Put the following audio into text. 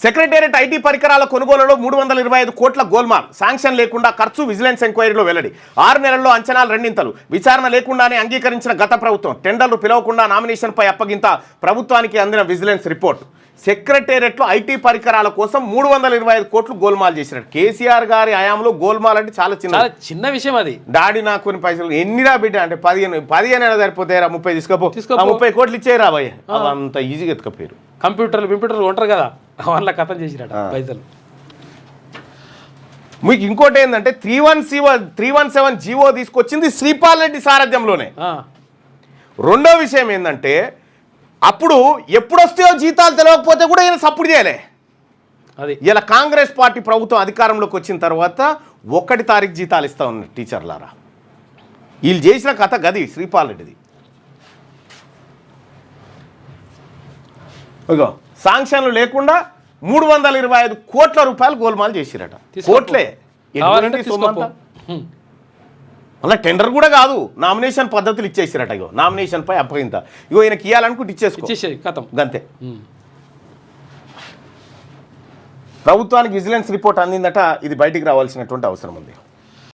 Secretariat IT పరికరాల కొనుగోలులో 325 కోట్ల గోల్మాల్. శాంక్షన్ లేకుండా ఖర్చు విజిలెన్స్ ఎంక్వైరీలో వెల్లడి. 6 నెలల్లో అంచనాలు రెండింతలు. విచారణ లేకుండానే అంగీకరించిన గత ప్రభుత్వం. టెండర్లు పిలవకుండా నామినేషన్పై అప్పగింత. ప్రభుత్వానికి అందిన విజిలెన్స్ రిపోర్ట్. సెక్రటేరియట్లో ఐటీ పరికరాల కోసం 325 కోట్లు గోల్మాల్ చేసినట్టు. కేసీఆర్ గారి హయాంలో గోల్మాల్ అంటే చాలా చిన్న విషయం. అది డాడీ నాకు కొన్ని పైసలు ఎన్నిరా బిడ్డ అంటే 15 సరిపోతాయిరా, 30 తీసుకోపో, 30 కోట్లు ఇచ్చేయరా భయ్య, అంత ఈజీగా ఎత్తుకపోయారు. కంప్యూటర్లు ఉంటారు కదా, వాళ్ళ కథం చేసినట్టు పైసలు. మీకు ఇంకోటి ఏంటంటే 317 జీవో తీసుకొచ్చింది శ్రీపాల్ రెడ్డి సారథ్యంలోనే. రెండో విషయం ఏంటంటే అప్పుడు ఎప్పుడొస్తాయో జీతాలు తెలియకపోతే కూడా ఈయన సపోర్ట్ చేయలే. అది ఇలా కాంగ్రెస్ పార్టీ ప్రభుత్వం అధికారంలోకి వచ్చిన తర్వాత 1 తారీఖు జీతాలు ఇస్తా ఉన్నారు టీచర్లారా. వీళ్ళు చేసిన కథ గది శ్రీపాల్ రెడ్డిది. ఇగో శాంక్షన్లు లేకుండా 325 కోట్ల రూపాయలు గోల్మాల్ చేసిరట. కోట్లే అలా టెండర్ కూడా కాదు, నామినేషన్ పద్ధతులు ఇచ్చేసిరట. ఇగో నామినేషన్ పై అప్పగింత. ఇగో ఈయనకి ఇవ్వాలనుకుంటే ఇచ్చేసి కథం గంతే. ప్రభుత్వానికి విజిలెన్స్ రిపోర్ట్ అందిందట. ఇది బయటికి రావాల్సినటువంటి అవసరం ఉంది.